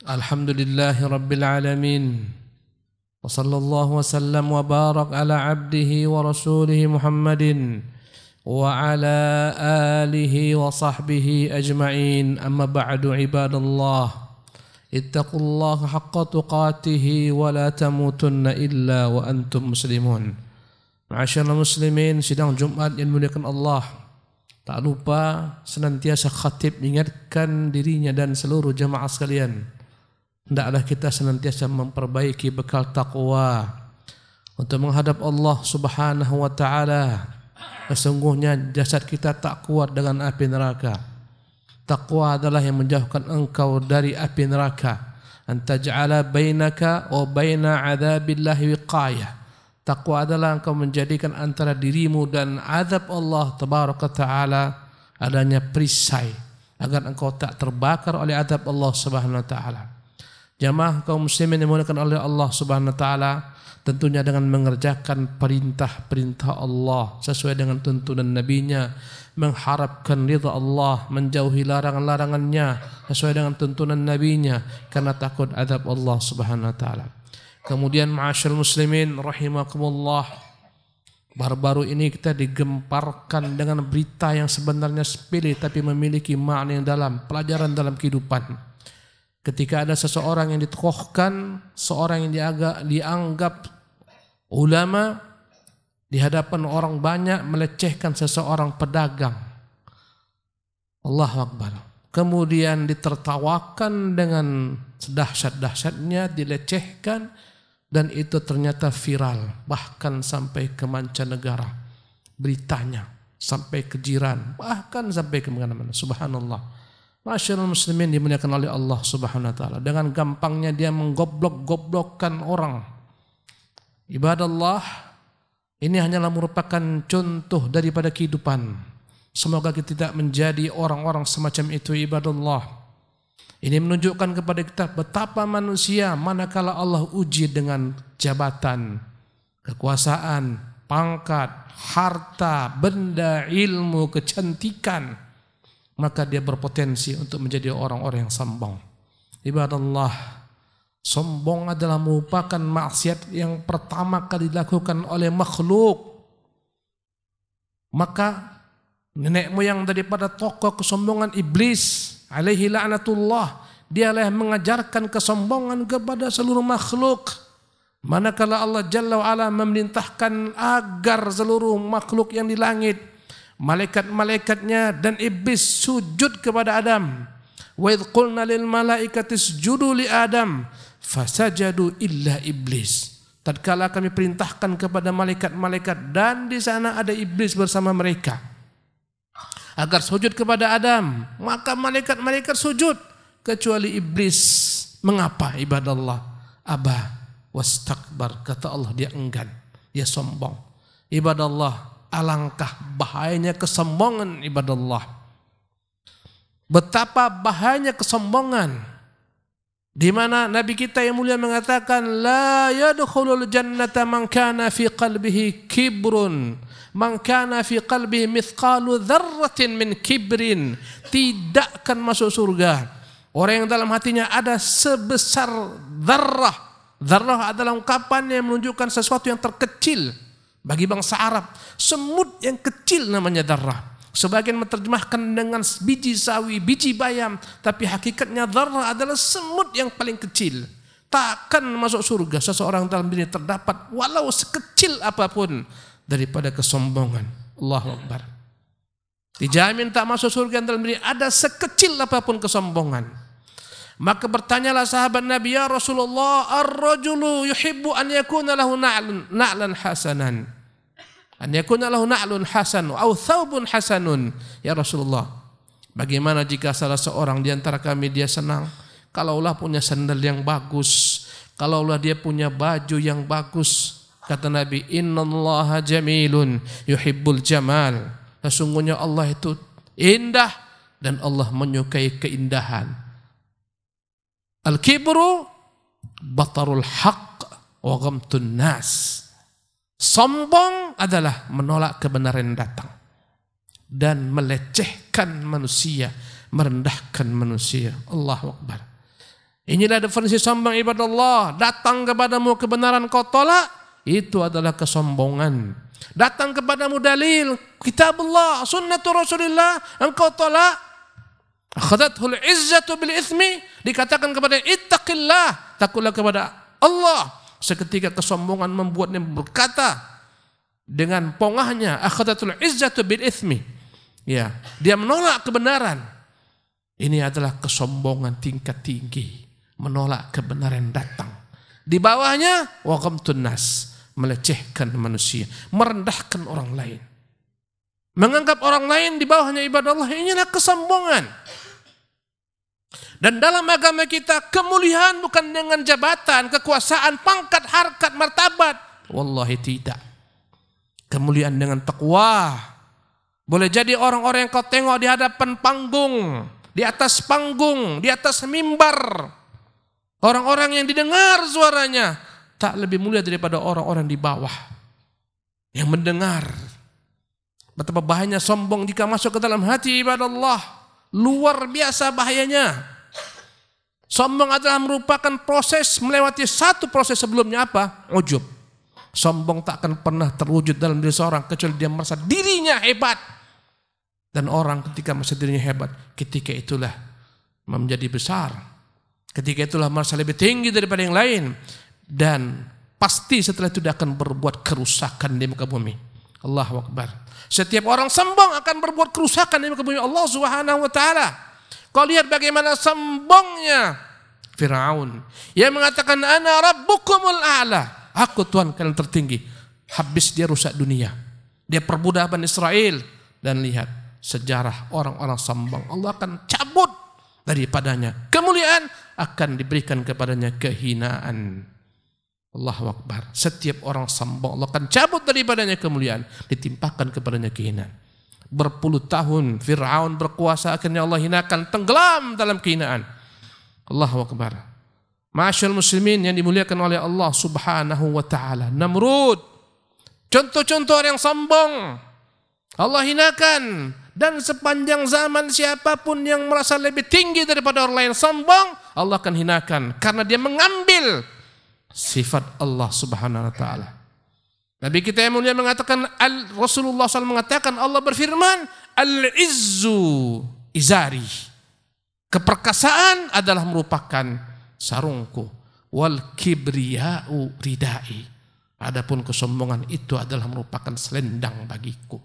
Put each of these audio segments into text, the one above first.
Alhamdulillahi Rabbil Alamin. Wa sallallahu wa sallam wa barak ala abdihi wa rasulihi Muhammadin wa ala alihi wa sahbihi ajma'in. Amma ba'du ibadallah. Ittaqullaha haqqa tuqatihi wa la tamutunna illa wa antum muslimun. Ma'asyiral muslimin, sidang Jumat yang dimuliakan Allah. Tak lupa senantiasa khatib mengingatkan dirinya dan seluruh jamaah sekalian. Hendaklah kita senantiasa memperbaiki bekal taqwa untuk menghadap Allah Subhanahu wa taala. Sesungguhnya jasad kita tak kuat dengan api neraka. Taqwa adalah yang menjauhkan engkau dari api neraka. Antaj'ala bainaka wa baina 'adzabillahi wiqayah. Taqwa adalah engkau menjadikan antara dirimu dan azab Allah tabaraka taala adanya perisai agar engkau tak terbakar oleh azab Allah Subhanahu wa taala. Jamaah kaum muslimin yang dimuliakan oleh Allah Subhanahu wa taala, tentunya dengan mengerjakan perintah-perintah Allah sesuai dengan tuntunan nabinya, mengharapkan ridha Allah, menjauhi larangan-larangannya sesuai dengan tuntunan nabinya karena takut azab Allah Subhanahu wa taala. Kemudian ma'asyiral muslimin rahimakumullah, baru-baru ini kita digemparkan dengan berita yang sebenarnya sepele tapi memiliki makna yang dalam, pelajaran dalam kehidupan. Ketika ada seseorang yang ditokohkan, seorang yang dianggap ulama, di hadapan orang banyak melecehkan seseorang pedagang. Allahu Akbar. Kemudian ditertawakan dengan sedahsyat-dahsyatnya, dilecehkan, dan itu ternyata viral, bahkan sampai ke mancanegara. Beritanya sampai ke jiran, bahkan sampai ke mana-mana. Subhanallah. Masyaallah muslimin dimuliakan oleh Allah Subhanahu wa taala. Dengan gampangnya dia menggoblok-goblokkan orang. Ibadallah, ini hanyalah merupakan contoh daripada kehidupan. Semoga kita tidak menjadi orang-orang semacam itu, ibadallah. Ini menunjukkan kepada kita betapa manusia manakala Allah uji dengan jabatan, kekuasaan, pangkat, harta, benda, ilmu, kecantikan, maka dia berpotensi untuk menjadi orang-orang yang sombong. Ibadallah, sombong adalah merupakan maksiat yang pertama kali dilakukan oleh makhluk. Maka nenek moyang daripada tokoh kesombongan iblis alaihi la'natullah, dialah yang mengajarkan kesombongan kepada seluruh makhluk. Manakala Allah Jalla wa'ala memerintahkan agar seluruh makhluk yang di langit, malaikat-malaikatnya dan iblis sujud kepada Adam. Wa idh qulna lil malaikati isjudu li Adam fasajadu illa iblis. Tatkala kami perintahkan kepada malaikat-malaikat dan di sana ada iblis bersama mereka agar sujud kepada Adam, maka malaikat-malaikat sujud kecuali iblis. Mengapa ibadallah? Aba wastakbar, kata Allah, dia enggan, dia sombong. Ibadallah, alangkah bahayanya kesombongan, ibadallah. Betapa bahayanya kesombongan, di mana Nabi kita yang mulia mengatakan la yadkhulul jannata man kana fi qalbihi kibrun, man kana fi qalbihi mithqalu dzarratin min kibrin. Tidak akan masuk surga orang yang dalam hatinya ada sebesar dzarrah. Dzarrah adalah ungkapan yang menunjukkan sesuatu yang terkecil. Bagi bangsa Arab, semut yang kecil namanya dzarrah. Sebagian menerjemahkan dengan biji sawi, biji bayam, tapi hakikatnya dzarrah adalah semut yang paling kecil. Takkan masuk surga seseorang dalam diri terdapat walau sekecil apapun daripada kesombongan. Allahu Akbar. Dijamin tak masuk surga dalam diri ada sekecil apapun kesombongan. Maka bertanyalah sahabat Nabi, ya Rasulullah, ar-rajulu yuhibbu an yakuna lahu na'lan hasanan. An yakuna lahu na'lun hasan atau thawbun hasanun. Ya Rasulullah, bagaimana jika salah seorang di antara kami dia senang kalaulah punya sandal yang bagus, kalaulah dia punya baju yang bagus. Kata Nabi, innallaha jamilun yuhibbul jamal. Sesungguhnya Allah itu indah dan Allah menyukai keindahan. Al-kibru batarul haqq wa ghamtun nas. Sombong adalah menolak kebenaran datang dan melecehkan manusia, merendahkan manusia. Allahu Akbar. Inilah definisi sombong ibadallah. Datang kepadamu kebenaran kau tolak, itu adalah kesombongan. Datang kepadamu dalil kitabullah, sunnatu Rasulillah, engkau tolak, akhadathul izzatu bil itsmi, dikatakan kepada ittaqillah, takutlah kepada Allah. Seketika kesombongan membuatnya berkata dengan pongahnya, akhadatul izzatu bil itsmi. Ya, dia menolak kebenaran. Ini adalah kesombongan tingkat tinggi, menolak kebenaran datang. Di bawahnya waqamtun nas, melecehkan manusia, merendahkan orang lain. Menganggap orang lain di bawahnya ibadallah, inilah kesombongan. Dan dalam agama kita, kemuliaan bukan dengan jabatan, kekuasaan, pangkat, harkat, martabat. Wallahi tidak. Kemuliaan dengan taqwa. Boleh jadi orang-orang yang kau tengok di hadapan panggung, di atas panggung, di atas mimbar, orang-orang yang didengar suaranya tak lebih mulia daripada orang-orang di bawah yang mendengar. Betapa bahayanya sombong jika masuk ke dalam hati ibadallah. Luar biasa bahayanya. Sombong adalah merupakan proses, melewati satu proses sebelumnya apa? Ujub. Sombong tak akan pernah terwujud dalam diri seorang kecuali dia merasa dirinya hebat. Dan orang ketika merasa dirinya hebat, ketika itulah menjadi besar. Ketika itulah merasa lebih tinggi daripada yang lain. Dan pasti setelah itu dia akan berbuat kerusakan di muka bumi. Allahu Akbar. Setiap orang sombong akan berbuat kerusakan di muka bumi Allah Subhanahu wa taala. Kau lihat bagaimana sombongnya Firaun yang mengatakan ana rabbukumul a'la, aku Tuhan kalian tertinggi. Habis dia rusak dunia, dia perbudak Bani Israel. Dan lihat sejarah orang-orang sombong, Allah akan cabut daripadanya kemuliaan, akan diberikan kepadanya kehinaan. Allahu Akbar. Setiap orang sombong Allah akan cabut daripadanya kemuliaan, ditimpakan kepadanya kehinaan. Berpuluh tahun Fir'aun berkuasa, akhirnya Allah hinakan, tenggelam dalam kehinaan. Allahu Akbar. Ma'asyal muslimin yang dimuliakan oleh Allah Subhanahu wa ta'ala. Namrud, contoh-contoh orang yang sombong, Allah hinakan. Dan sepanjang zaman siapapun yang merasa lebih tinggi daripada orang lain sombong, Allah akan hinakan karena dia mengambil sifat Allah Subhanahu wa ta'ala. Nabi kita yang mulia mengatakan, Rasulullah SAW mengatakan, Allah berfirman, al-izzu izari. Keperkasaan adalah merupakan sarungku. Wal kibriya'u ridai. Adapun kesombongan itu adalah merupakan selendang bagiku.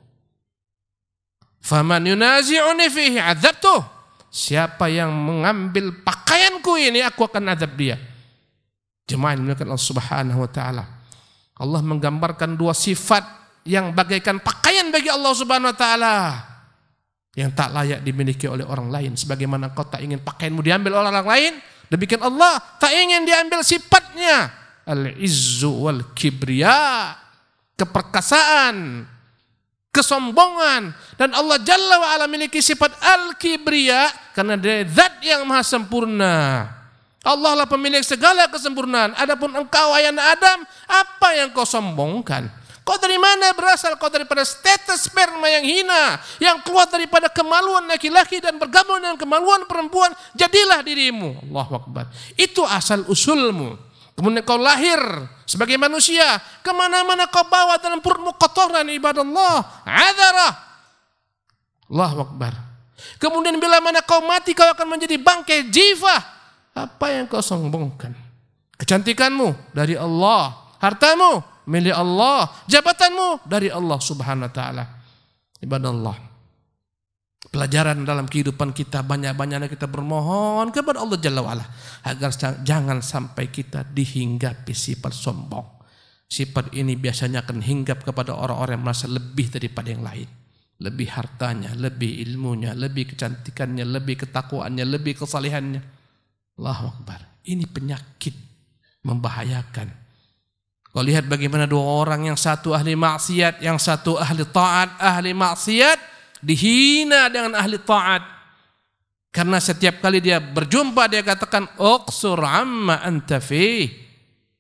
Faman yunazi'uni fihi adzabtuh. Siapa yang mengambil pakaianku ini, aku akan azab dia. Jemaah yang dimuliakan Allah Subhanahu wa ta'ala. Allah menggambarkan dua sifat yang bagaikan pakaian bagi Allah Subhanahu wa ta'ala, yang tak layak dimiliki oleh orang lain. Sebagaimana kau tak ingin pakaianmu diambil oleh orang lain, demikian Allah tak ingin diambil sifatnya. Al-izzu wal kibriya, keperkasaan, kesombongan. Dan Allah Jalla wa ala memiliki sifat al-kibriya karena dia zat yang maha sempurna. Allah lah pemilik segala kesempurnaan. Adapun engkau wahai anak Adam, apa yang kau sombongkan? Kau dari mana berasal? Kau daripada status sperma yang hina, yang keluar daripada kemaluan laki-laki dan bergabung dengan kemaluan perempuan. Jadilah dirimu. Allahu Akbar. Itu asal usulmu. Kemudian kau lahir sebagai manusia. Kemana-mana kau bawa dalam perutmu kotoran ibadallah, adarah. Allahu Akbar. Kemudian bila mana kau mati, kau akan menjadi bangkai jifah. Apa yang kau sombongkan? Kecantikanmu dari Allah, hartamu milik Allah, jabatanmu dari Allah Subhanahu wa ta'ala. Ibadallah, pelajaran dalam kehidupan kita, banyak-banyaknya kita bermohon kepada Allah Jalla wa'ala agar jangan sampai kita dihinggapi sifat sombong. Sifat ini biasanya akan hinggap kepada orang-orang yang merasa lebih daripada yang lain. Lebih hartanya, lebih ilmunya, lebih kecantikannya, lebih ketakwaannya, lebih kesalehannya. Allahu Akbar. Ini penyakit membahayakan. Kau lihat bagaimana dua orang, yang satu ahli maksiat, yang satu ahli taat. Ahli maksiat dihina dengan ahli taat. Karena setiap kali dia berjumpa dia katakan, uqsur amma anta fi.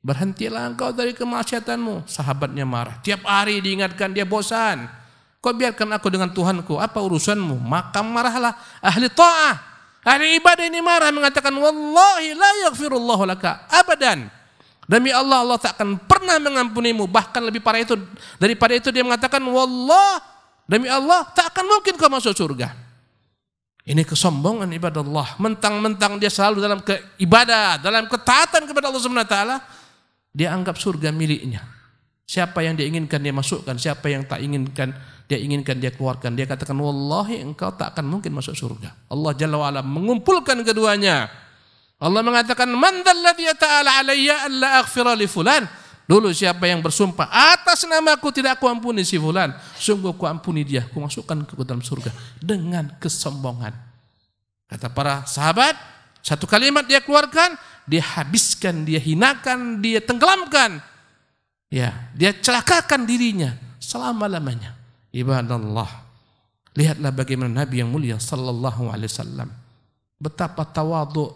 Berhentilah engkau dari kemaksiatanmu. Sahabatnya marah. Tiap hari diingatkan, dia bosan. Kau biarkan aku dengan Tuhanku, apa urusanmu? Maka marahlah ahli ta'ah. Ahli ibadah ini marah mengatakan wallahi la yaghfirullahu laka abadan. Demi Allah, Allah tak akan pernah mengampunimu. Bahkan lebih parah itu, daripada itu dia mengatakan wallah, demi Allah tak akan mungkin kau masuk surga. Ini kesombongan ibadah Allah. Mentang-mentang dia selalu dalam ibadah, dalam ketaatan kepada Allah Subhanahu wa taala, dia anggap surga miliknya. Siapa yang dia inginkan dia masukkan, siapa yang tak inginkan dia keluarkan. Dia katakan wallahi engkau tak akan mungkin masuk surga. Allah Jalla wa ala mengumpulkan keduanya. Allah mengatakan man dzalladzi ta'ala alayya alla aghfira li fulan. Dulu siapa yang bersumpah atas namaku tidak aku ampuni si fulan, sungguh aku ampuni dia, aku masukkan ke dalam surga dengan kesombongan. Kata para sahabat, satu kalimat dia keluarkan, dia habiskan, dia hinakan, dia tenggelamkan. Ya, dia celakakan dirinya selama-lamanya. Ibadallah. Lihatlah bagaimana Nabi yang mulia sallallahu alaihi wasallam betapa tawadhu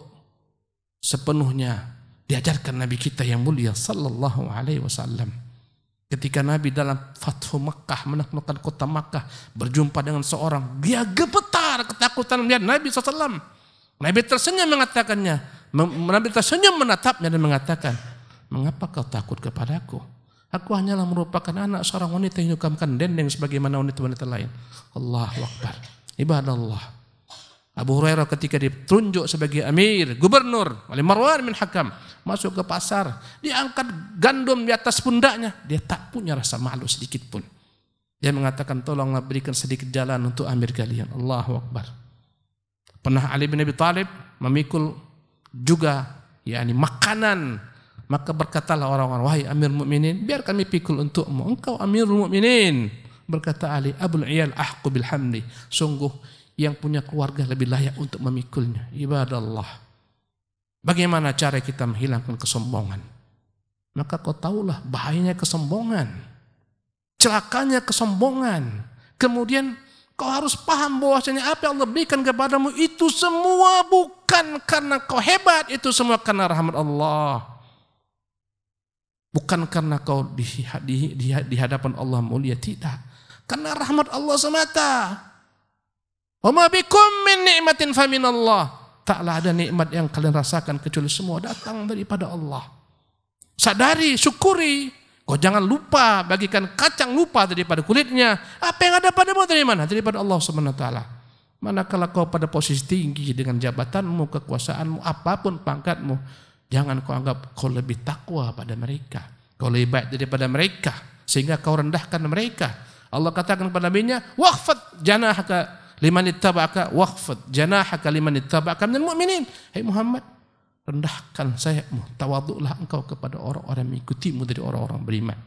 sepenuhnya diajarkan Nabi kita yang mulia sallallahu alaihi wasallam. Ketika Nabi dalam Fathu Makkah menaklukkan kota Makkah berjumpa dengan seorang, dia gemetar ketakutan melihat Nabi SAW. Nabi tersenyum mengatakannya, Nabi tersenyum menatapnya dan mengatakan, mengapa kau takut kepadaku? Aku hanyalah merupakan anak seorang wanita yang nyukamkan dendeng sebagaimana wanita-wanita lain. Allahu Akbar. Ibadah Allah. Abu Hurairah ketika ditunjuk sebagai amir, gubernur oleh Marwan bin Hakam, masuk ke pasar, dia angkat gandum di atas pundaknya, dia tak punya rasa malu sedikit pun. Dia mengatakan, tolonglah berikan sedikit jalan untuk amir kalian. Allahu Akbar. Pernah Ali bin Abi Thalib memikul juga makanan, maka berkatalah orang-orang, wahai Amir Mukminin, biar kami pikul untukmu, engkau Amirul Mukminin. Berkata Ali, Abul Iyal ahqu bil hamdi, sungguh yang punya keluarga lebih layak untuk memikulnya. Ibadah Allah. Bagaimana cara kita menghilangkan kesombongan? Maka kau tahulah bahayanya kesombongan, celakanya kesombongan. Kemudian kau harus paham bahwasanya apa yang Allah berikan kepadamu itu semua bukan karena kau hebat, itu semua karena rahmat Allah. Bukan karena kau di hadapan Allah mulia, tidak. Karena rahmat Allah semata. Wa ma bikum min ni'matin faminallah. Taklah ada nikmat yang kalian rasakan kecuali semua datang daripada Allah. Sadari, syukuri. Kau jangan lupa, bagikan kacang lupa daripada kulitnya. Apa yang ada padamu dari mana? Daripada Allah Subhanahu wa taala. Manakala kau pada posisi tinggi dengan jabatanmu, kekuasaanmu, apapun pangkatmu, jangan kau anggap kau lebih takwa pada mereka. Kau lebih baik daripada mereka sehingga kau rendahkan mereka. Allah katakan kepada Nabi-Nya, "Waqfat janahaka liman ittaba'aka waqfat janahaka liman ittaba'aka minal mu'minin." Hai Muhammad, rendahkan sayapmu, tawaduklah engkau kepada orang-orang yang mengikutimu dari orang-orang beriman.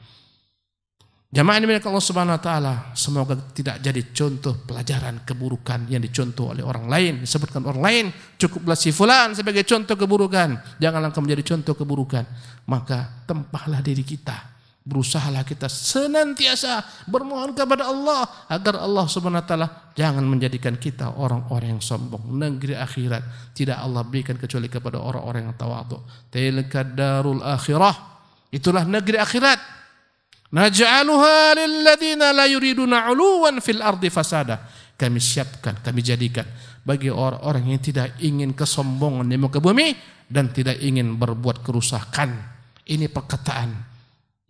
Jamaah ini milik Allah Subhanahu wa taala, semoga tidak jadi contoh pelajaran keburukan yang dicontoh oleh orang lain, disebutkan orang lain, cukuplah si fulan sebagai contoh keburukan, janganlah engkau menjadi contoh keburukan. Maka tempahlah diri kita, berusahalah kita senantiasa bermohon kepada Allah agar Allah Subhanahu wa taala jangan menjadikan kita orang-orang yang sombong. Negeri akhirat tidak Allah berikan kecuali kepada orang-orang yang tawadhu. Tilka darul akhirah, itulah negeri akhirat. Naj'aluha lilladzina la yuriduna 'uluwan fil ardi fasada. Kami siapkan, kami jadikan bagi orang-orang yang tidak ingin kesombongan di muka bumi dan tidak ingin berbuat kerusakan. Ini perkataan,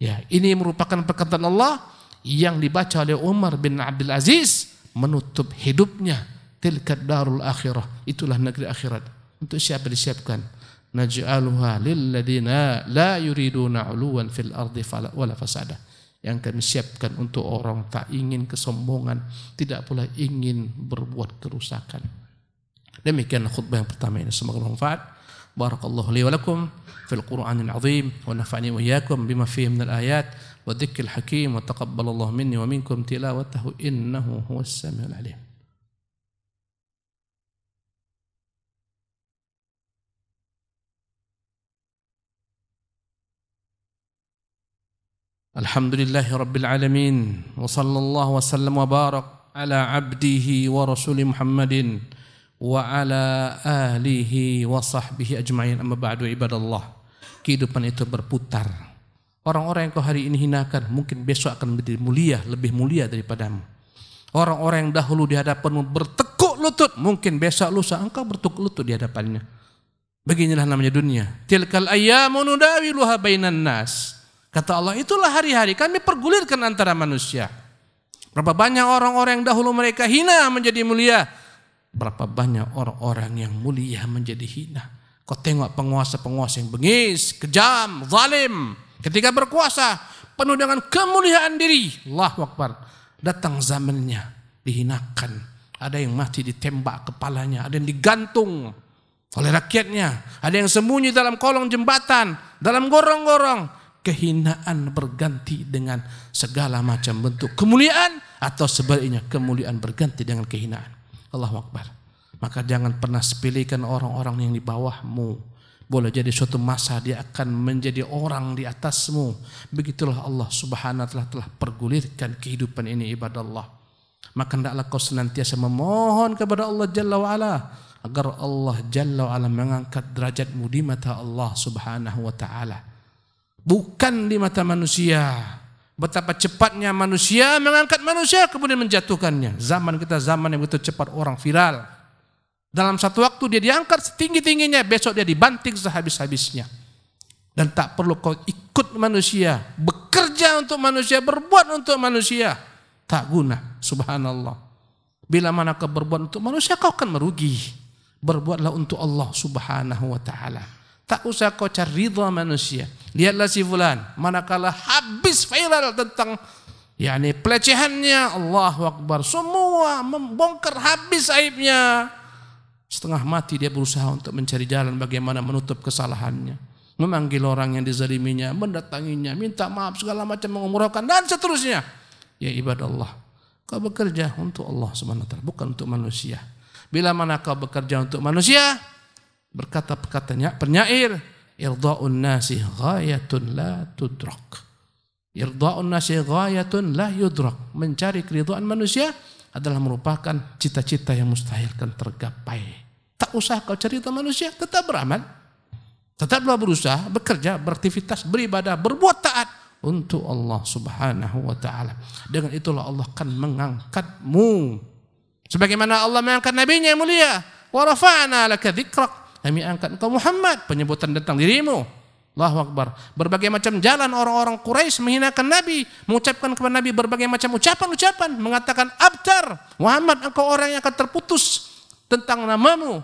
ya, ini merupakan perkataan Allah yang dibaca oleh Umar bin Abdul Aziz menutup hidupnya. Tilka darul akhirah, itulah negeri akhirat. Untuk siapa disiapkan? Naj'aluha lilladzina la yuriduna 'uluwan fil ardi wala fasada. Yang kami siapkan untuk orang tak ingin kesombongan, tidak pula ingin berbuat kerusakan. Demikian khutbah yang pertama ini, semoga bermanfaat. Barakallahu li wa lakum fil Qur'anil azim wa nafa'ani wa iyyakum bima fihi minal ayat wa dzikril hakim wa taqabbalallahu minni wa minkum tilawatahu innahu huwas samiul alim. Alhamdulillahi Rabbil Alamin. Wa sallallahu wa sallam wa barak ala abdihi wa rasuli Muhammadin wa ala alihi wa sahbihi ajma'in. Amma ba'du ibadallah. Kehidupan itu berputar. Orang-orang yang kau hari ini hinakan mungkin besok akan menjadi mulia, lebih mulia daripadamu. Orang-orang yang dahulu di hadapanmu bertekuk bertukuk lutut, mungkin besok lusa engkau bertukuk lutut di hadapannya. Beginilah namanya dunia. Tilkal ayyamu nudawiluha bainan nas. Kata Allah, itulah hari-hari kami pergulirkan antara manusia. Berapa banyak orang-orang yang dahulu mereka hina menjadi mulia. Berapa banyak orang-orang yang mulia menjadi hina. Kau tengok penguasa-penguasa yang bengis, kejam, zalim. Ketika berkuasa, penuh dengan kemuliaan diri. Allahu Akbar. Datang zamannya, dihinakan. Ada yang mati ditembak kepalanya, ada yang digantung oleh rakyatnya, ada yang sembunyi dalam kolong jembatan, dalam gorong-gorong. Kehinaan berganti dengan segala macam bentuk kemuliaan, atau sebaliknya kemuliaan berganti dengan kehinaan. Allahu Akbar. Maka jangan pernah sepelekan orang-orang yang di bawahmu. Boleh jadi suatu masa dia akan menjadi orang di atasmu. Begitulah Allah Subhanahu wa ta'ala telah pergulirkan kehidupan ini, ibadallah. Maka hendaklah kau senantiasa memohon kepada Allah Jalla wa'ala, agar Allah Jalla wa'ala mengangkat derajatmu di mata Allah Subhanahu wa ta'ala, bukan di mata manusia. Betapa cepatnya manusia mengangkat manusia kemudian menjatuhkannya. Zaman kita zaman yang begitu cepat, orang viral. Dalam satu waktu dia diangkat setinggi-tingginya, besok dia dibanting sehabis-habisnya. Dan tak perlu kau ikut manusia, bekerja untuk manusia, berbuat untuk manusia, tak guna. Subhanallah. Bila mana kau berbuat untuk manusia, kau akan merugi. Berbuatlah untuk Allah Subhanahu wa ta'ala. Tak usah kau cari ridha manusia. Lihatlah si fulan, manakala habis viral tentang pelecehannya, Allahu Akbar, semua membongkar habis aibnya. Setengah mati dia berusaha untuk mencari jalan bagaimana menutup kesalahannya. Memanggil orang yang dizaliminya, mendatanginya, minta maaf segala macam, mengumrahkan dan seterusnya. Ya ibadallah, kau bekerja untuk Allah Subhanahu wa ta'ala, bukan untuk manusia. Bila mana kau bekerja untuk manusia, berkata perkataannya penyair, irda'un nasi ghayatun la tudrak. Irda'un nasi ghayatun la yudrak. Mencari keridhaan manusia adalah merupakan cita-cita yang mustahil akan tergapai. Tak usah kau cari ridha manusia, tetap beramal. Tetaplah berusaha, bekerja, beraktivitas, beribadah, berbuat taat untuk Allah Subhanahu wa ta'ala. Dengan itulah Allah akan mengangkatmu. Sebagaimana Allah mengangkat nabinya yang mulia, wa rafa'na laka dzikrak. Kami angkat engkau Muhammad, penyebutan tentang dirimu. Allahu Akbar. Berbagai macam jalan orang-orang Quraisy menghinakan Nabi, mengucapkan kepada Nabi berbagai macam ucapan-ucapan, mengatakan abtar, Muhammad engkau orang yang akan terputus tentang namamu,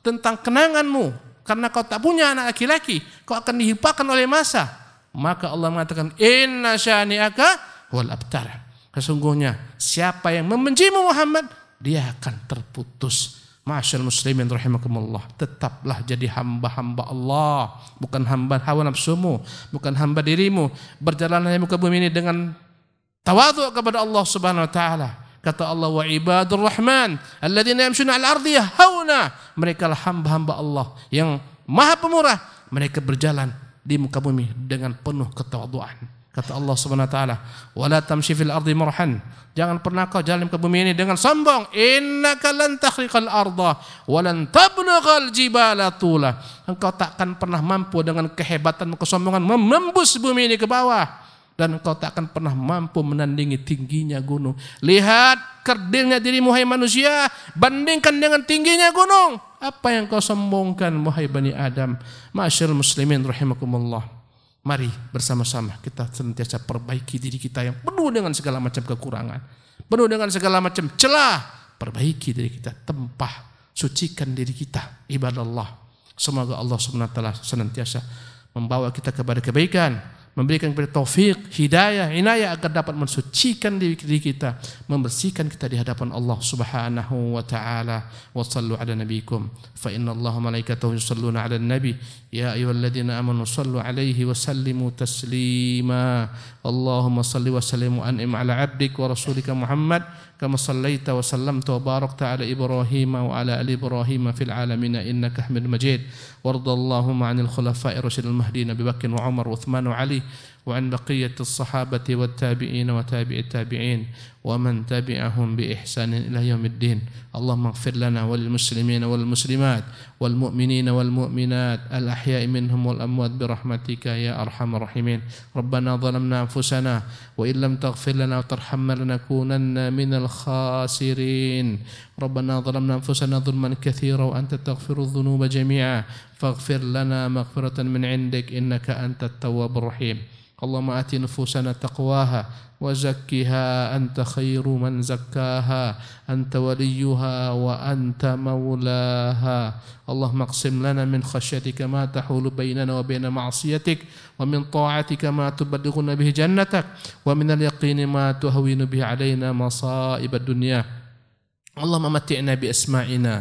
tentang kenanganmu, karena kau tak punya anak laki-laki, kau akan dihimpakan oleh masa. Maka Allah mengatakan inna syani'aka wal abtar. Sesungguhnya siapa yang membencimu Muhammad, dia akan terputus. Ma'asyarul muslimin rahimakumullah, tetaplah jadi hamba-hamba Allah, bukan hamba hawa nafsumu, bukan hamba dirimu. Berjalanlah di muka bumi ini dengan tawadhu kepada Allah Subhanahu wa taala. Kata Allah, wa ibadur rahman alladzina yamshuna 'alal ardi hauna. Mereka lah hamba-hamba Allah yang Maha Pemurah. Mereka berjalan di muka bumi dengan penuh ketawaduan. Kata Allah Subhanahu wa taala, wala tamshi fil ardi marhan. Jangan pernah kau jalan ke bumi ini dengan sombong. Innaka lan takhriqal arda wa lan tablughal jibala tula. Engkau takkan pernah mampu dengan kehebatan kesombongan menembus bumi ini ke bawah, dan engkau takkan pernah mampu menandingi tingginya gunung. Lihat kerdilnya dirimu hai manusia, bandingkan dengan tingginya gunung. Apa yang kau sombongkan wahai Bani Adam? Ma'asyiral muslimin rahimakumullah. Mari bersama-sama kita senantiasa perbaiki diri kita yang penuh dengan segala macam kekurangan, penuh dengan segala macam celah. Perbaiki diri kita, tempah, sucikan diri kita, ibadallah. Semoga Allah Subhanahu wa taala senantiasa membawa kita kepada kebaikan, memberikan kepada taufik, hidayah, inayah agar dapat mensucikan diri kita, membersihkan kita di hadapan Allah Subhanahu wa taala. Wa sallu ala nabiyikum fa inna Allaha malaikatahu yusalluna ala nabi ya ayyuhalladzina amanu sallu alaihi wa sallimu taslima. Allahumma salli wa sallim wa an'im ala abdik wa rasulika Muhammad kama sallaita wa sallamta wa barakta ala Ibrahim wa ala ali Ibrahim fil alamin innaka Hamidum Majid. Wardallahumma 'anil khulafa'ir rasyidil mahdiyyin Abi Bakr wa Umar wa Uthman wa Ali وعن بقية الصحابة والتابعين وتابع التابعين ومن تبعهم بإحسان إلى يوم الدين. اللهم اغفر لنا وللمسلمين والمسلمات والمؤمنين والمؤمنات الأحياء منهم والأموات برحمتك يا أرحم الراحمين. ربنا ظلمنا أنفسنا وإن لم تغفر لنا وترحمنا لنكونن من الخاسرين. ربنا ظلمنا أنفسنا ظلما كثيرا وأنت تغفر الذنوب جميعا فاغفر لنا مغفرة من عندك إنك أنت التواب الرحيم. اللهم آت نفوسنا تقواها وزكها أنت خير من زكاها أنت وليها وأنت مولاها. اللهم اقسم لنا من خشيتك ما تحول بيننا وبين معصيتك ومن طاعتك ما تبلغنا به جنتك ومن اليقين ما تهون به علينا مصائب الدنيا. اللهم متعنا بأسماعنا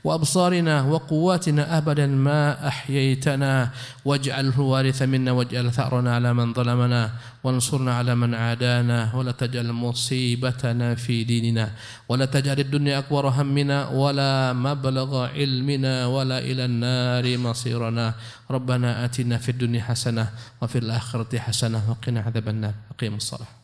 وأبصارنا وقواتنا أبدا ما أحييتنا واجعله الوارث منا واجعل ثأرنا على من ظلمنا وانصرنا على من عادانا ولا تجعل مصيبتنا في ديننا ولا تجعل الدنيا أكبر همنا ولا مبلغ علمنا ولا إلى النار مصيرنا. ربنا آتنا في الدنيا حسنة وفي الآخرة حسنة وقنا عذاب النار. أقيموا الصلاة.